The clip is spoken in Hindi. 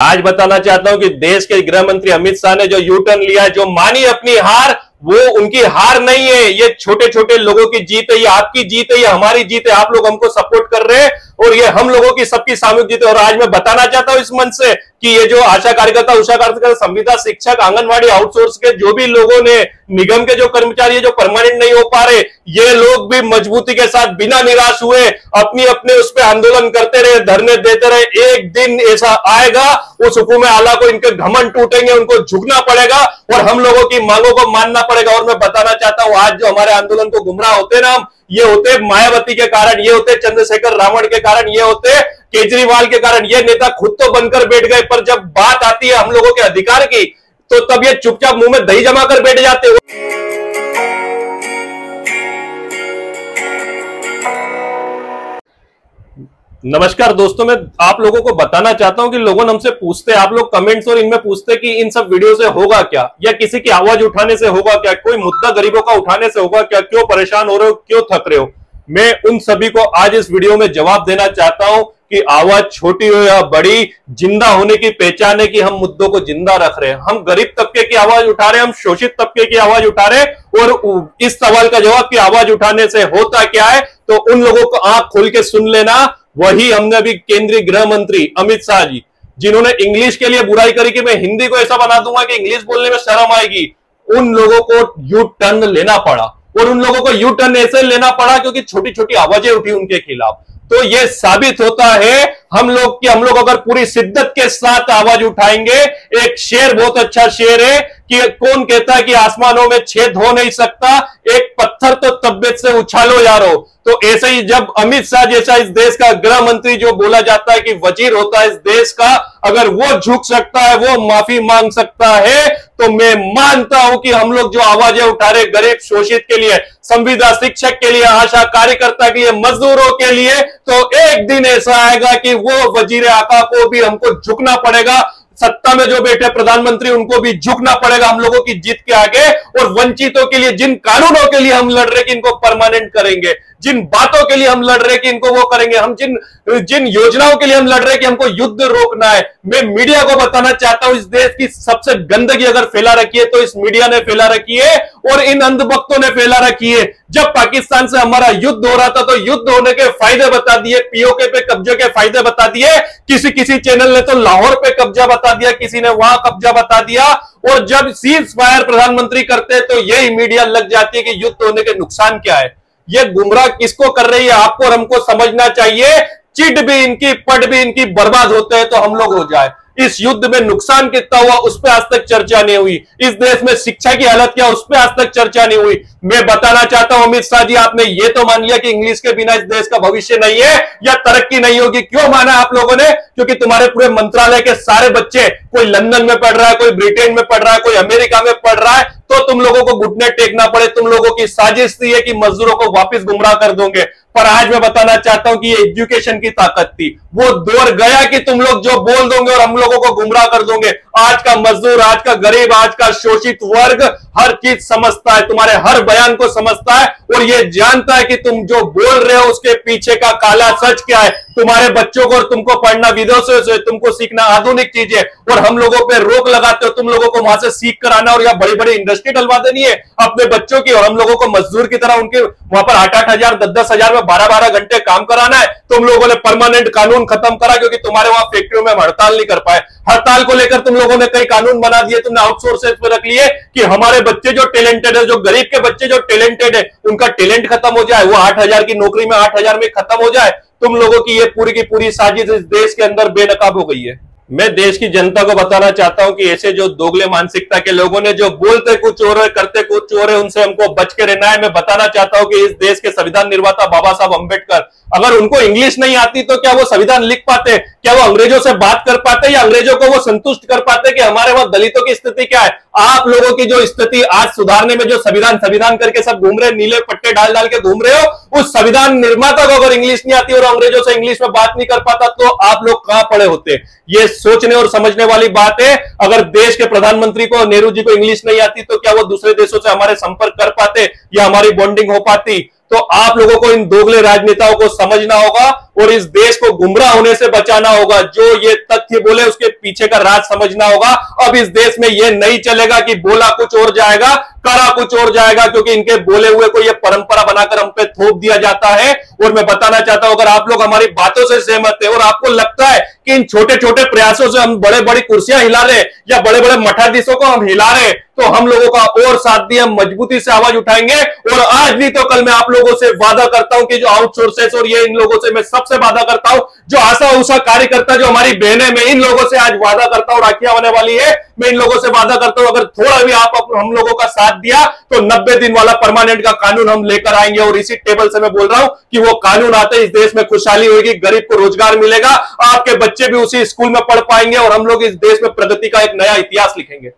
आज बताना चाहता हूं कि देश के गृह मंत्री अमित शाह ने जो यू टर्न लिया है, जो मानी अपनी हार, वो उनकी हार नहीं है। ये छोटे छोटे लोगों की जीत है, ये आपकी जीत है, ये हमारी जीत है। आप लोग हमको सपोर्ट कर रहे हैं और ये हम लोगों की सबकी सामूहिक जीत है। और आज मैं बताना चाहता हूं इस मंच से कि ये जो आशा कार्यकर्ता, उषा कार्यकर्ता, संविदा शिक्षक, आंगनवाड़ी, आउटसोर्स के जो भी लोगों ने, निगम के जो कर्मचारी जो परमानेंट नहीं हो पा रहे, ये लोग भी मजबूती के साथ बिना निराश हुए अपनी अपने उस पर आंदोलन करते रहे, धरने देते रहे। एक दिन ऐसा आएगा, उस हुकूमत आला को इनके घमंड टूटेंगे, उनको झुकना पड़ेगा और हम लोगों की मांगों को मानना पड़ेगा। और मैं बताना चाहता हूं, आज जो हमारे आंदोलन को गुमराह होते ना हम, ये होते मायावती के कारण, ये होते चंद्रशेखर रावण के कारण, ये होते केजरीवाल के कारण। ये नेता खुद तो बनकर बैठ गए, पर जब बात आती है हम लोगों के अधिकार की, तो तब ये चुपचाप मुंह में दही जमा कर बैठ जाते हो। नमस्कार दोस्तों, मैं आप लोगों को बताना चाहता हूं कि लोगों हमसे पूछते हैं, आप लोग कमेंट्स और इनमें पूछते हैं कि इन सब वीडियो से होगा क्या, या किसी की आवाज उठाने से होगा क्या, कोई मुद्दा गरीबों का उठाने से होगा क्या, क्यों परेशान हो रहे हो, क्यों थक रहे हो। मैं उन सभी को आज इस वीडियो में जवाब देना चाहता हूं कि आवाज छोटी हो या बड़ी, जिंदा होने की पहचान है कि हम मुद्दों को जिंदा रख रहे हैं। हम गरीब तबके की आवाज उठा रहे हैं, हम शोषित तबके की आवाज उठा रहे हैं। और इस सवाल का जवाब कि आवाज उठाने से होता क्या है, तो उन लोगों को आंख खोल के सुन लेना। वही हमने अभी केंद्रीय गृह मंत्री अमित शाह जी, जिन्होंने इंग्लिश के लिए बुराई करी कि मैं हिंदी को ऐसा बना दूंगा कि इंग्लिश बोलने में शर्म आएगी, उन लोगों को यू टर्न लेना पड़ा। और उन लोगों को यू टर्न ऐसे लेना पड़ा क्योंकि छोटी छोटी आवाजें उठी उनके खिलाफ। तो यह साबित होता है हम लोग अगर पूरी शिद्दत के साथ आवाज उठाएंगे। एक शेर, बहुत अच्छा शेर है कि कौन कहता है कि आसमानों में छेद हो नहीं सकता, एक पत्थर तो तबियत से उछालो यारो। तो ऐसे ही जब अमित शाह जैसा इस देश का गृह मंत्री, जो बोला जाता है कि वजीर होता है इस देश का, अगर वो झुक सकता है, वो माफी मांग सकता है, तो मैं मानता हूं कि हम लोग जो आवाजें उठा रहे गरीब शोषित के लिए, संविदा शिक्षक के लिए, आशा कार्यकर्ता के लिए, मजदूरों के लिए, तो एक दिन ऐसा आएगा कि वो वजीर आका को भी हमको झुकना पड़ेगा। सत्ता में जो बैठे प्रधानमंत्री, उनको भी झुकना पड़ेगा हम लोगों की जीत के आगे। और वंचितों के लिए, जिन कानूनों के लिए हम लड़ रहे कि इनको परमानेंट करेंगे, जिन बातों के लिए हम लड़ रहे कि इनको वो करेंगे, हम जिन योजनाओं के लिए हम लड़ रहे कि हमको युद्ध रोकना है। मैं मीडिया को बताना चाहता हूं, इस देश की सबसे गंदगी अगर फैला रखी है तो इस मीडिया ने फैला रखी है और इन अंधभक्तों ने फैला रखी है। जब पाकिस्तान से हमारा युद्ध हो रहा था तो युद्ध होने के फायदे बता दिए, पीओके पे कब्जे के फायदे बता दिए, किसी चैनल ने तो लाहौर पे कब्जा बता दिया, किसी ने वहां कब्जा बता दिया। और जब सीज फायर प्रधानमंत्री करते तो यही मीडिया लग जाती है कि युद्ध होने के नुकसान क्या है। ये गुमराह किसको कर रही है, आपको और हमको समझना चाहिए। चिट भी इनकी, पट भी इनकी बर्बाद होते हैं तो हम लोग हो जाए। इस युद्ध में नुकसान कितना हुआ उस पर आज तक चर्चा नहीं हुई। इस देश में शिक्षा की हालत क्या, उस पर आज तक चर्चा नहीं हुई। मैं बताना चाहता हूं अमित शाह जी, आपने ये तो मान लिया कि इंग्लिश के बिना इस देश का भविष्य नहीं है या तरक्की नहीं होगी। क्यों माना आप लोगों ने? क्योंकि तुम्हारे पूरे मंत्रालय के सारे बच्चे, कोई लंदन में पढ़ रहा है, कोई ब्रिटेन में पढ़ रहा है, कोई अमेरिका में पढ़ रहा है, तो तुम लोगों को घुटने टेकना पड़े। तुम लोगों की साजिश थी है कि मजदूरों को वापस गुमराह कर दोगे। पर आज मैं बताना चाहता हूं कि ये एजुकेशन की ताकत थी। वो दौर गया कि तुम लोग जो बोल दोगे और हम लोगों को गुमराह कर दोगे। आज का मजदूर, आज का गरीब, आज का शोषित वर्ग हर चीज समझता है, तुम्हारे हर बयान को समझता है और ये जानता है कि तुम जो बोल रहे हो उसके पीछे का काला सच क्या है। तुम्हारे बच्चों को और तुमको पढ़ना विदेशों से, तुमको सीखना आधुनिक चीजें, और हम लोगों पे रोक लगाते हो। तुम लोगों को वहां से सीख कर आना और या बड़ी बड़ी इंडस्ट्री डलवा देनी है अपने बच्चों की, और हम लोगों को मजदूर की तरह उनके वहां पर 8-8 हजार, 10-10 हजार में 12-12 घंटे काम कराना है। तुम लोगों ने परमानेंट कानून खत्म करा क्योंकि तुम्हारे वहां फैक्ट्रियों में हड़ताल नहीं कर पाए। हड़ताल को लेकर तुम लोगों ने कई कानून बना दिए, तुमने आउटसोर्सेज पे रख लिए कि हमारे बच्चे जो टैलेंटेड है, जो गरीब के बच्चे जो टैलेंटेड है, उनका टैलेंट खत्म हो जाए, वो 8,000 की नौकरी में 8,000 में खत्म हो जाए। तुम लोगों की ये पूरी की पूरी साजिश इस देश के अंदर बेनकाब हो गई है। मैं देश की जनता को बताना चाहता हूं कि ऐसे जो दोगले मानसिकता के लोगों ने जो बोलते कुछ और है, करते कुछ और है, उनसे हमको बच के रहना है। मैं बताना चाहता हूं कि इस देश के संविधान निर्माता बाबा साहब अंबेडकर, अगर उनको इंग्लिश नहीं आती तो क्या वो संविधान लिख पाते? क्या वो अंग्रेजों से बात कर पाते या अंग्रेजों को वो संतुष्ट कर पाते कि हमारे वहां दलितों की स्थिति क्या है? आप लोगों की जो स्थिति आज सुधारने में जो संविधान करके सब घूम रहे, नीले पट्टे डाल के घूम रहे हो, उस संविधान निर्माता को अगर इंग्लिश नहीं आती और अंग्रेजों से इंग्लिश में बात नहीं कर पाता तो आप लोग कहां पड़े होते? ये सोचने और समझने वाली बात है। अगर देश के प्रधानमंत्री को, नेहरू जी को इंग्लिश नहीं आती तो क्या वो दूसरे देशों से हमारे संपर्क कर पाते या हमारी बॉन्डिंग हो पाती? तो आप लोगों को इन दोगले राजनेताओं को समझना होगा और इस देश को गुमराह होने से बचाना होगा। जो ये तथ्य बोले उसके पीछे का राज समझना होगा। अब इस देश में ये नहीं चलेगा कि बोला कुछ और जाएगा, करा कुछ और जाएगा, क्योंकि इनके बोले हुए को ये परंपरा बनाकर हम पे थोप दिया जाता है। और मैं बताना चाहता हूं, अगर आप लोग हमारी बातों से सहमत है और आपको लगता है कि इन छोटे छोटे प्रयासों से हम बड़े बड़ी कुर्सियां हिला रहे या बड़े बड़े मठाधीशों को हम हिला रहे, तो हम लोगों का और साथ दिए, हम मजबूती से आवाज उठाएंगे। और आज नहीं तो कल मैं आप लोगों से वादा करता हूं कि जो आउटसोर्सेस और ये इन लोगों से मैं सबसे वादा करता हूं, जो आशा उषा कार्यकर्ता जो हमारी बहनें, मैं इन लोगों से आज वादा करता हूं, राखियां होने वाली है, मैं इन लोगों से वादा करता हूं, अगर थोड़ा भी आप हम लोगों का साथ दिया तो 90 दिन वाला परमानेंट का कानून हम लेकर आएंगे। और इसी टेबल से मैं बोल रहा हूं कि वो कानून आते इस देश में खुशहाली होगी, गरीब को रोजगार मिलेगा, आपके बच्चे भी उसी स्कूल में पढ़ पाएंगे और हम लोग इस देश में प्रगति का एक नया इतिहास लिखेंगे।